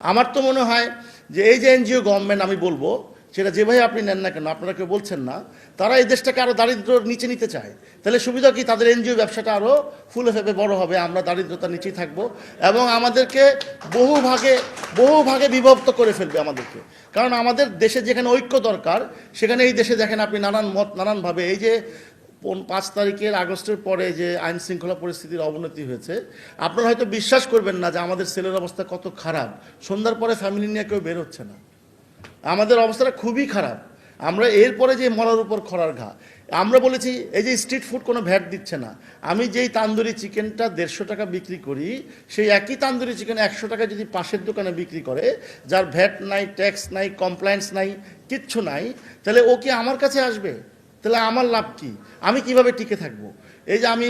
আমার তো মনে হয় যে এই যে এনজিও গভর্নমেন্ট আমি বলবো সেটা যেভাবে আপনি নেন না কেন, আপনারা কেউ বলছেন না, তারা এই দেশটাকে আরও দারিদ্র্যর নিচে নিতে চায়। তাহলে সুবিধা কি, তাদের এনজিও ব্যবসাটা আরও ফুলে ফেপে বড় হবে, আমরা দারিদ্রতার নিচেই থাকবো এবং আমাদেরকে বহু ভাগে বিভক্ত করে ফেলবে আমাদেরকে। কারণ আমাদের দেশে যেখানে ঐক্য দরকার, সেখানে এই দেশে দেখেন আপনি নানান মত নানানভাবে, এই যে 5 তারিখের আগস্টের পরে যে আইন শৃঙ্খলা পরিস্থিতির অবনতি হয়েছে, আপনারা হয়তো বিশ্বাস করবেন না যে আমাদের ছেলের অবস্থা কত খারাপ। সন্ধ্যার পরে ফ্যামিলি নিয়ে কেউ বের হচ্ছে না, আমাদের অবস্থাটা খুবই খারাপ। আমরা এরপরে যে মরার উপর খরার ঘা, আমরা বলেছি এই যে স্ট্রিট ফুড কোনো ভ্যাট দিচ্ছে না। আমি যেই তান্দুরি চিকেনটা 150 টাকা বিক্রি করি, সেই একই তান্দুরি চিকেন 100 টাকা যদি পাশের দোকানে বিক্রি করে, যার ভ্যাট নাই, ট্যাক্স নাই, কমপ্লায়েন্স নাই, কিচ্ছু নাই, তাহলে ও কি আমার কাছে আসবে? তাহলে আমার লাভ কি? আমি কিভাবে টিকে থাকবো? এই যে আমি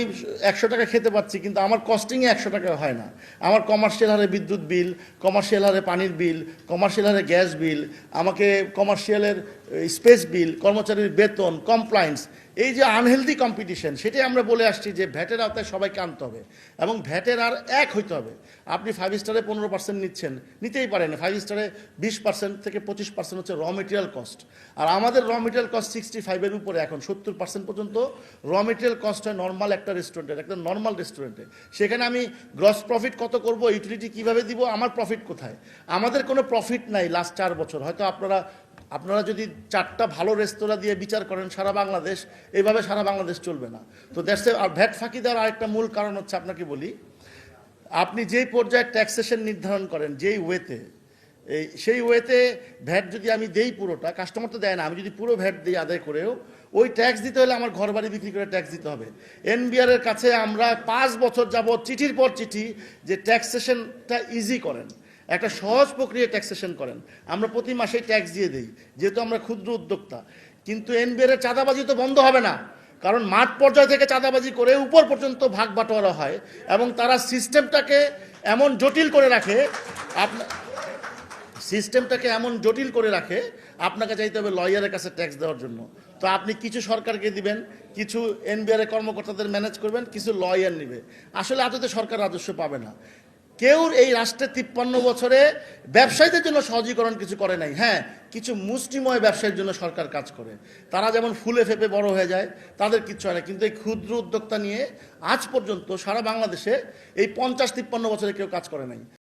100 টাকা খেতে পাচ্ছি, কিন্তু আমার কস্টিংয়ে 100 টাকা হয় না। আমার কমার্শিয়াল হারে বিদ্যুৎ বিল, কমার্শিয়াল হারে পানির বিল, কমার্শিয়াল হারে গ্যাস বিল, আমাকে কমার্শিয়ালের স্পেস বিল, কর্মচারীর বেতন, কমপ্লায়েন্স, এই যে আনহেলদি কম্পিটিশন, সেটাই আমরা বলে আসছি যে ভ্যাটের আওতায় সবাইকে আনতে হবে এবং ভ্যাটের আর এক হইতে হবে। আপনি 5 স্টারে 15% নিচ্ছেন, নিতেই পারেন। 5 স্টারে 20% থেকে 25% হচ্ছে র মেটেরিয়াল কস্ট, আর আমাদের র মেটেরিয়াল কস্ট 65-এর উপরে, এখন 70% পর্যন্ত র মেটেরিয়াল কস্ট হয় নর্মাল একটা রেস্টুরেন্টের, একটা নর্মাল রেস্টুরেন্টে। সেখানে আমি গ্রস প্রফিট কত করব, ইউটিলিটি কীভাবে দিব, আমার প্রফিট কোথায়? আমাদের কোনো প্রফিট নাই লাস্ট 4 বছর। হয়তো আপনারা যদি 4টা ভালো রেস্তোরাঁ দিয়ে বিচার করেন সারা বাংলাদেশ, এইভাবে সারা বাংলাদেশ চলবে না। তো দ্যাটস আর ভ্যাট ফাঁকি দেওয়ার আরেকটা মূল কারণ হচ্ছে, আপনাকে বলি, আপনি যেই পর্যায়ে ট্যাক্সেশন নির্ধারণ করেন, যেই ওয়েতে, সেই ওয়েতে ভ্যাট যদি আমি দেই পুরোটা, কাস্টমার তো দেয় না, আমি যদি পুরো ভ্যাট দিই আদায় করেও, ওই ট্যাক্স দিতে হলে আমার ঘর বাড়ি বিক্রি করে ট্যাক্স দিতে হবে। এনবিআর এর কাছে আমরা 5 বছর যাবত চিঠির পর চিঠি যে ট্যাক্সেশনটা ইজি করেন, একটা সহজ প্রক্রিয়া ট্যাক্সেশন করেন, আমরা প্রতি মাসেই ট্যাক্স দিয়ে দিই, যেহেতু আমরা ক্ষুদ্র উদ্যোক্তা। কিন্তু এনবিআর এর চাঁদাবাজি তো বন্ধ হবে না, কারণ মাঠ পর্যায় থেকে চাঁদাবাজি করে উপর পর্যন্ত ভাগ বাটোয়ারা হয় এবং তারা সিস্টেমটাকে এমন জটিল করে রাখে, আপনাকে চাইতে হবে লয়ারের কাছে ট্যাক্স দেওয়ার জন্য। তো আপনি কিছু সরকারকে দিবেন, কিছু এনবিআর এর কর্মকর্তাদের ম্যানেজ করবেন, কিছু লয়ার নেবে। আসলে আদতে সরকার রাজস্ব পাবে না। কেউ এই রাষ্ট্রে 53 বছরে ব্যবসায়ীদের জন্য সহজীকরণ কিছু করে নাই। হ্যাঁ, কিছু মুষ্টিময় ব্যবসায়ীর জন্য সরকার কাজ করে, তারা যেমন ফুলে ফেপে বড় হয়ে যায়, তাদের কিচ্ছু হয় না। কিন্তু এই ক্ষুদ্র উদ্যোক্তা নিয়ে আজ পর্যন্ত সারা বাংলাদেশে এই 50-53 বছরে কেউ কাজ করে নাই।